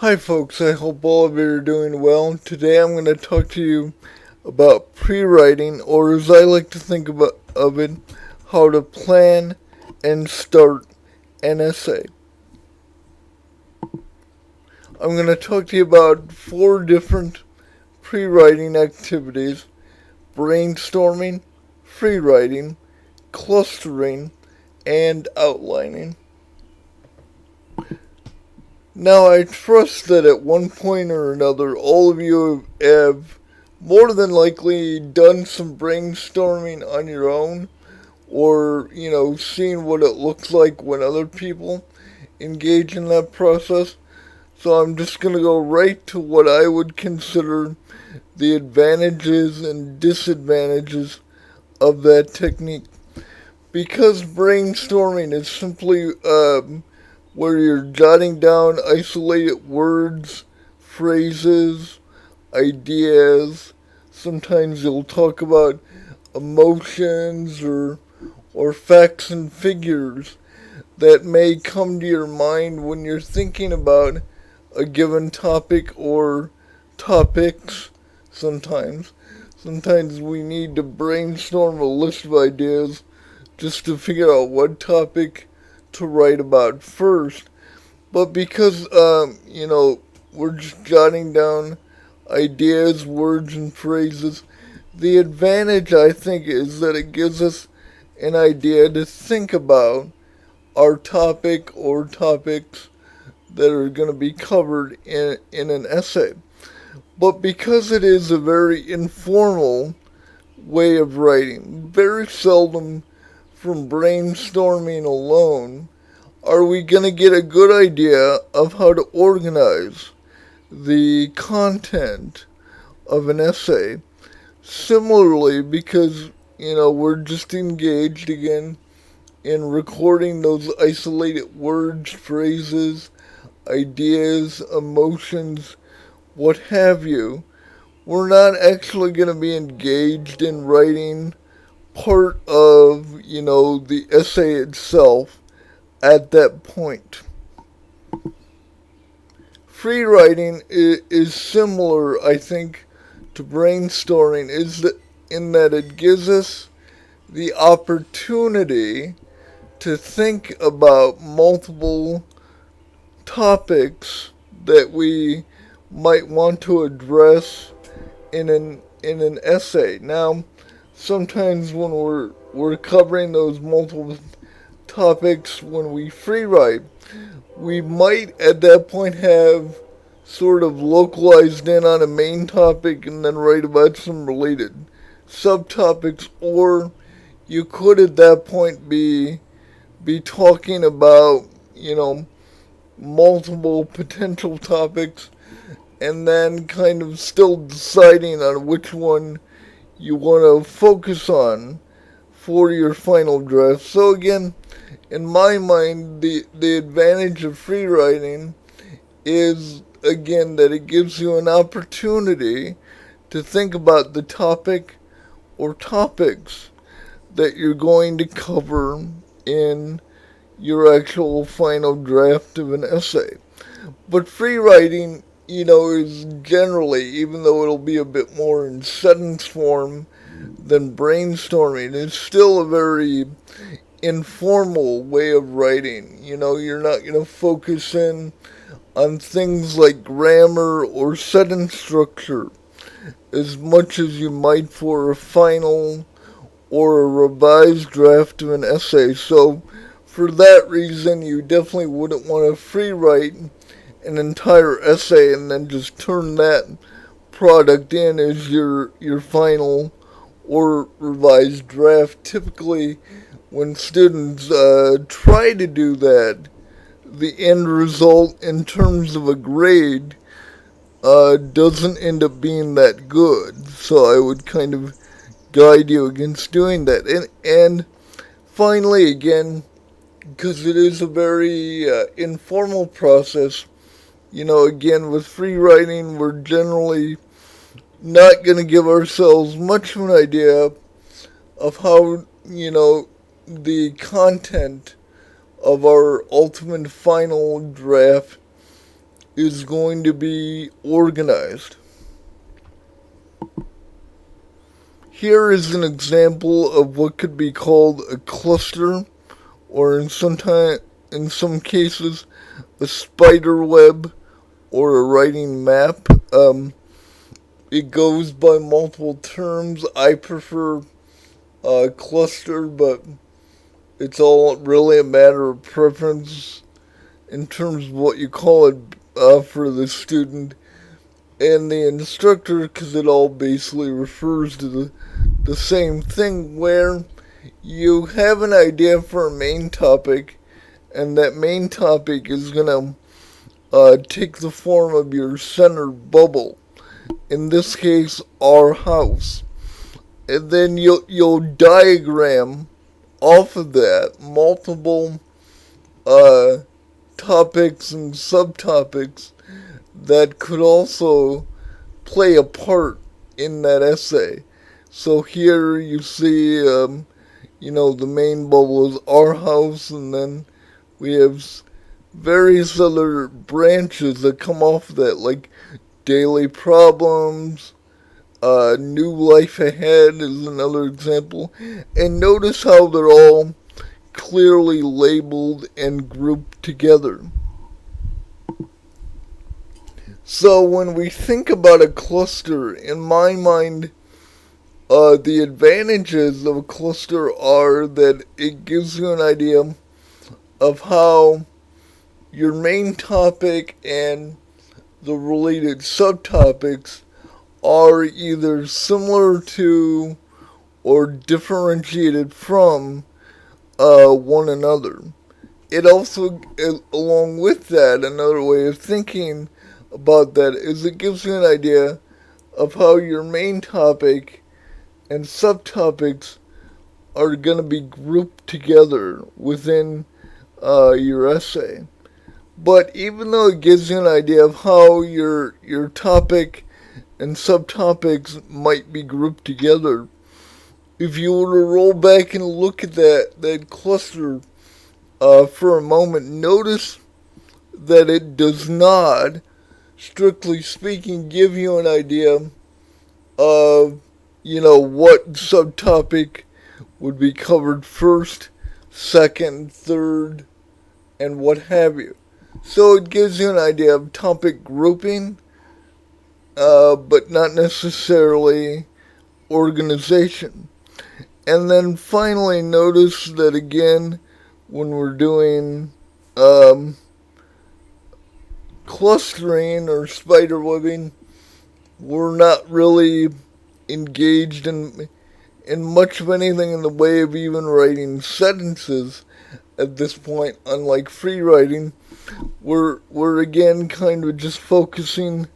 Hi, folks. I hope all of you are doing well. Today I'm going to talk to you about pre-writing, or as I like to think of it, how to plan and start an essay. I'm going to talk to you about four different pre-writing activities: brainstorming, free writing, clustering, and outlining. Now, I trust that at one point or another, all of you have more than likely done some brainstorming on your own, or, seen what it looks like when other people engage in that process. So I'm just going to go right to what I would consider the advantages and disadvantages of that technique. Because brainstorming is simply where you're jotting down isolated words, phrases, ideas. Sometimes you'll talk about emotions or facts and figures that may come to your mind when you're thinking about a given topic or topics sometimes. Sometimes we need to brainstorm a list of ideas just to figure out what topic to write about first. But because, we're just jotting down ideas, words, and phrases, the advantage, I think, is that it gives us an idea to think about our topic or topics that are going to be covered in an essay. But because it is a very informal way of writing, very seldom from brainstorming alone are we going to get a good idea of how to organize the content of an essay. Similarly, because, we're just engaged again in recording those isolated words, phrases, ideas, emotions, what have you, we're not actually going to be engaged in writing part of, the essay itself at that point. Free writing is similar, I think, to brainstorming, in that it gives us the opportunity to think about multiple topics that we might want to address in an essay. Now, sometimes when we're covering those multiple topics when we free write, we might at that point have sort of localized in on a main topic and then write about some related subtopics, or you could at that point be talking about, multiple potential topics and then kind of still deciding on which one you want to focus on for your final draft. So again, in my mind, the advantage of free writing is, again, that it gives you an opportunity to think about the topic or topics that you're going to cover in your actual final draft of an essay. But free writing, is generally, even though it'll be a bit more in sentence form than brainstorming, it's still a very informal way of writing. You're not going to focus in on things like grammar or sentence structure as much as you might for a final or a revised draft of an essay. So, for that reason, you definitely wouldn't want to free write an entire essay and then just turn that product in as your final or revised draft. Typically, when students try to do that, the end result in terms of a grade doesn't end up being that good. So I would kind of guide you against doing that. And finally, again, because it is a very informal process, again, with free writing, we're generally not going to give ourselves much of an idea of how, the content of our ultimate final draft is going to be organized. Here is an example of what could be called a cluster, or in some cases, a spider web, or a writing map. It goes by multiple terms. I prefer cluster, but it's all really a matter of preference in terms of what you call it for the student and the instructor, because it all basically refers to the same thing, where you have an idea for a main topic, and that main topic is going to take the form of your center bubble. In this case, our house. And then you'll diagram off of that multiple topics and subtopics that could also play a part in that essay. So here you see, the main bubble is our house, and then we have various other branches that come off of that, like daily problems, new life ahead is another example. And notice how they're all clearly labeled and grouped together. So when we think about a cluster, in my mind, the advantages of a cluster are that it gives you an idea of how your main topic and the related subtopics are either similar to or differentiated from one another. It also, along with that, another way of thinking about that is it gives you an idea of how your main topic and subtopics are going to be grouped together within your essay. But even though it gives you an idea of how your topic and subtopics might be grouped together, if you were to roll back and look at that cluster for a moment, notice that it does not, strictly speaking, give you an idea of, what subtopic would be covered first, second, third, and what have you. So it gives you an idea of topic grouping, but not necessarily organization. And then finally, notice that again, when we're doing clustering or spiderwebbing, we're not really engaged in much of anything in the way of even writing sentences at this point. Unlike free writing, we're again kind of just focusing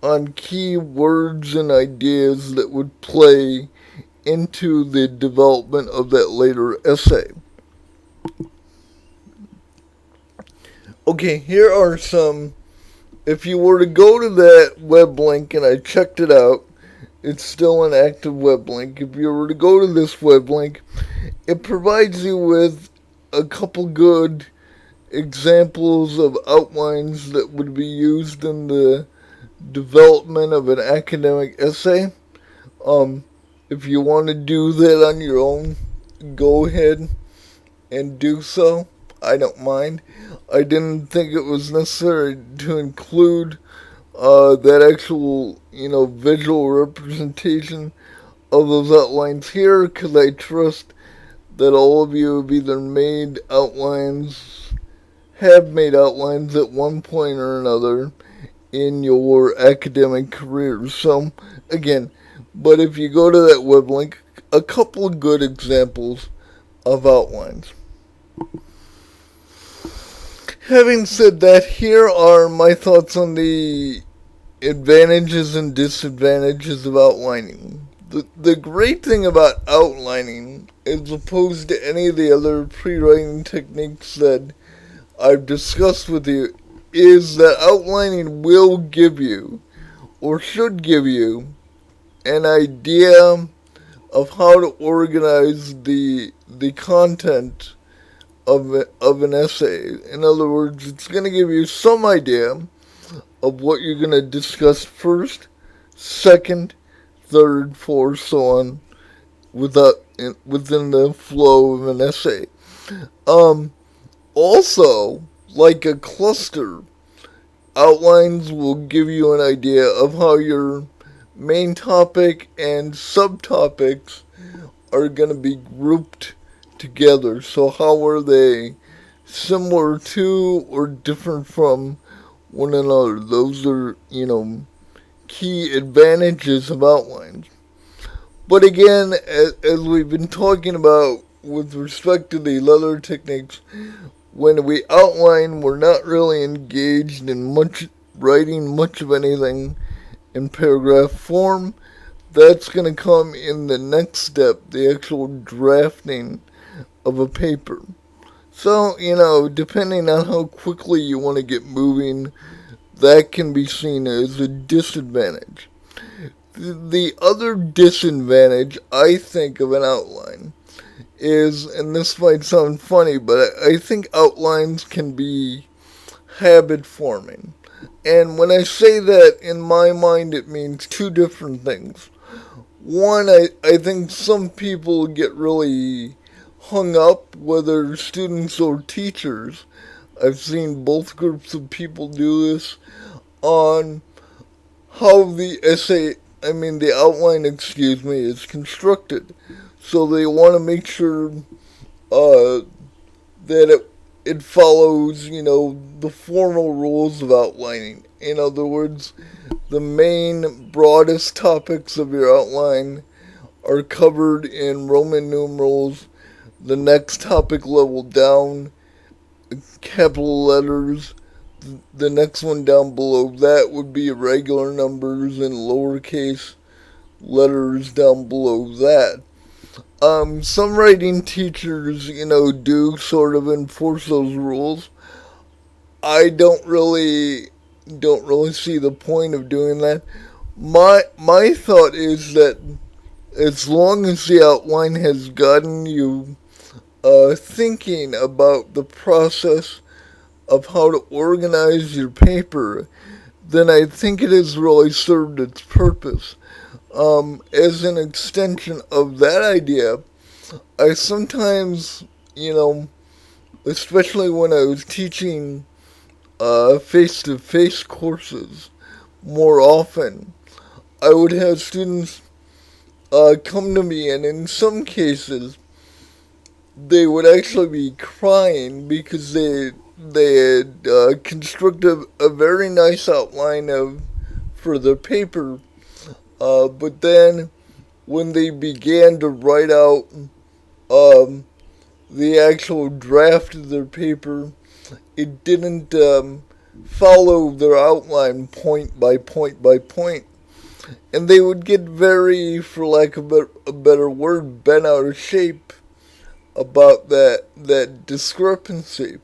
on key words and ideas that would play into the development of that later essay. Okay, here are some. If you were to go to that web link, and I checked it out, it's still an active web link. If you were to go to this web link, it provides you with a couple good examples of outlines that would be used in the development of an academic essay. If you want to do that on your own, go ahead and do so. I don't mind. I didn't think it was necessary to include that actual, visual representation of those outlines here, because I trust that all of you have either have made outlines at one point or another in your academic careers. So, again, but if you go to that web link, a couple of good examples of outlines. Having said that, here are my thoughts on the advantages and disadvantages of outlining. The great thing about outlining, as opposed to any of the other pre-writing techniques that I've discussed with you, is that outlining will give you, or should give you, an idea of how to organize the content of an essay. In other words, it's going to give you some idea of what you're going to discuss first, second, third, fourth, so on, within the flow of an essay. Um, Also, like a cluster, outlines will give you an idea of how your main topic and subtopics are going to be grouped together. So, how are they similar to or different from one another? Those are, key advantages of outlines. But again, as we've been talking about with respect to the letter techniques, when we outline, we're not really engaged in writing much of anything in paragraph form. That's going to come in the next step, the actual drafting of a paper. So, depending on how quickly you want to get moving, that can be seen as a disadvantage. The other disadvantage, I think, of an outline is, and this might sound funny, but I think outlines can be habit forming. And when I say that, in my mind, it means two different things. One, I think some people get really hung up, whether students or teachers. I've seen both groups of people do this, on how the outline, is constructed. So they want to make sure that it follows, the formal rules of outlining. In other words, the main, broadest topics of your outline are covered in Roman numerals. The next topic level down, capital letters. The next one down below that would be irregular numbers and lowercase letters down below that. Some writing teachers, do sort of enforce those rules. I don't really see the point of doing that. My thought is that as long as the outline has gotten you thinking about the process of how to organize your paper, then I think it has really served its purpose. As an extension of that idea, I sometimes, especially when I was teaching face-to-face courses more often, I would have students come to me, and in some cases, they would actually be crying because they had constructed a very nice outline for their paper, but then when they began to write out the actual draft of their paper, it didn't follow their outline point by point by point. And they would get very, for lack of a better word, bent out of shape about that discrepancy.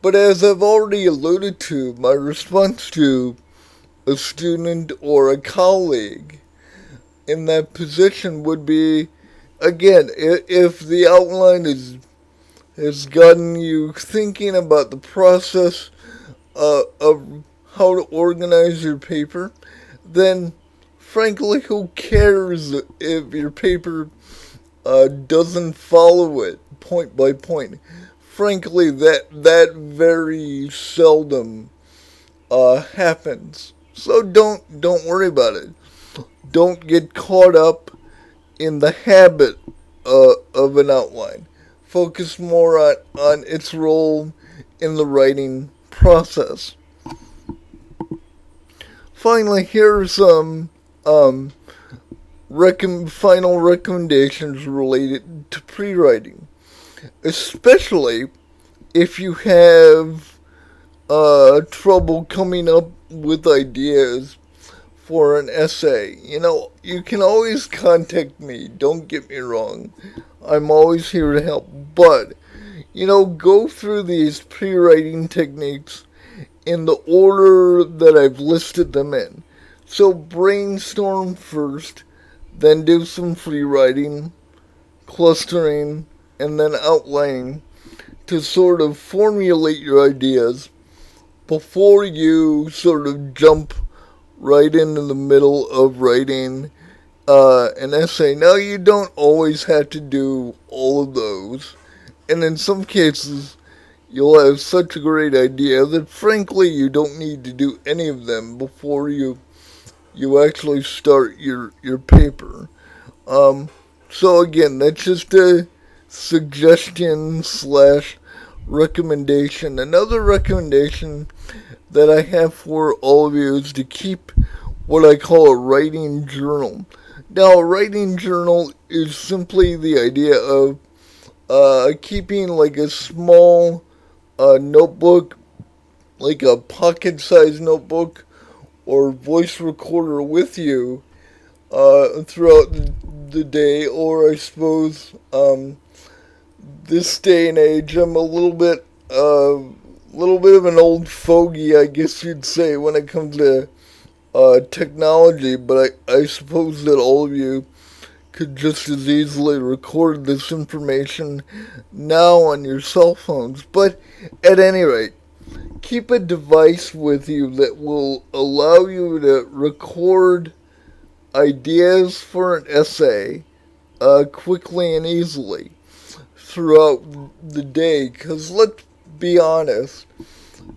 But as I've already alluded to, my response to a student or a colleague in that position would be, again, if the outline has gotten you thinking about the process of how to organize your paper, then frankly, who cares if your paper doesn't follow it point by point? Frankly, that very seldom happens. So don't worry about it. Don't get caught up in the habit of an outline. Focus more on its role in the writing process. Finally, here are some final recommendations related to pre-writing, especially if you have trouble coming up with ideas for an essay. You can always contact me, don't get me wrong. I'm always here to help. But, go through these pre-writing techniques in the order that I've listed them in. So brainstorm first, then do some free writing, clustering, and then outlining to sort of formulate your ideas before you sort of jump right into the middle of writing an essay. Now, you don't always have to do all of those, and in some cases, you'll have such a great idea that frankly you don't need to do any of them before you actually start your paper. So again, that's just a suggestion slash recommendation. Another recommendation that I have for all of you is to keep what I call a writing journal. Now, a writing journal is simply the idea of keeping like a small notebook, like a pocket-sized notebook or voice recorder with you throughout the day, or I suppose this day and age, I'm a little bit of an old fogey, I guess you'd say, when it comes to technology, but I suppose that all of you could just as easily record this information now on your cell phones. But at any rate, keep a device with you that will allow you to record ideas for an essay quickly and easily throughout the day. Because let's be honest,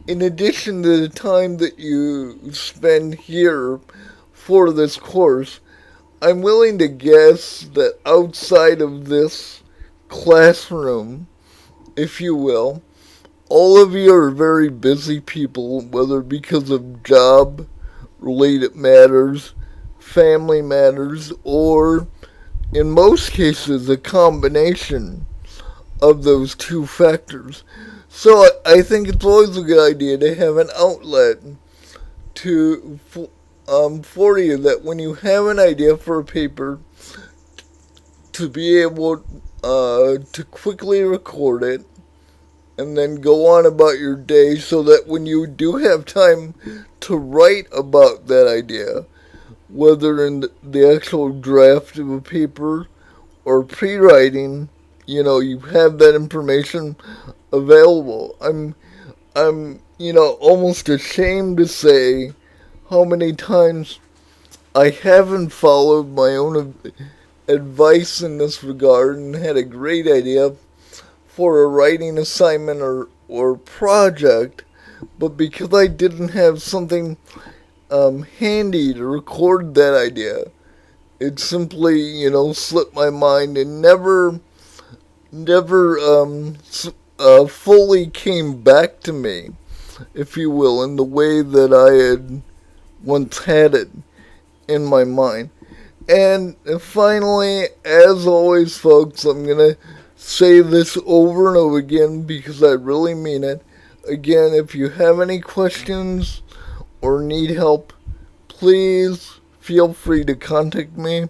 in addition to the time that you spend here for this course, I'm willing to guess that outside of this classroom, if you will, all of you are very busy people, whether because of job-related matters, family matters, or in most cases, a combination of those two factors. So I think it's always a good idea to have an outlet for you, that when you have an idea for a paper, to be able to quickly record it and then go on about your day, so that when you do have time to write about that idea, whether in the actual draft of a paper or pre-writing, you have that information available. I'm almost ashamed to say how many times I haven't followed my own advice in this regard and had a great idea for a writing assignment or project, but because I didn't have something handy to record that idea, it simply, slipped my mind and never fully came back to me, if you will, in the way that I had once had it in my mind. And finally, as always, folks, I'm going to say this over and over again because I really mean it. Again, if you have any questions or need help, please feel free to contact me.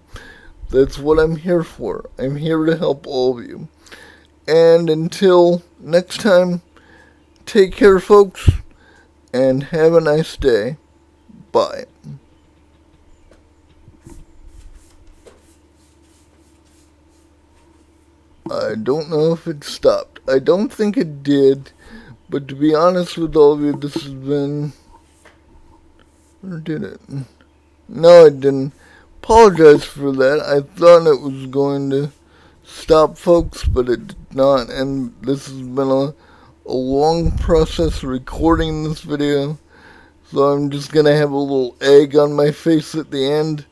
That's what I'm here for. I'm here to help all of you. And until next time, take care, folks, and have a nice day. Bye. I don't know if it stopped. I don't think it did, but to be honest with all of you, this has been... Or did it? No, it didn't. Apologize for that. I thought it was going to stop, folks, but it did not, and this has been a long process recording this video, so I'm just gonna have a little egg on my face at the end.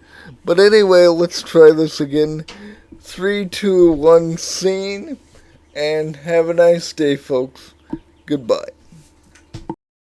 But anyway, let's try this again. 3, 2, 1, scene, and have a nice day, folks. Goodbye.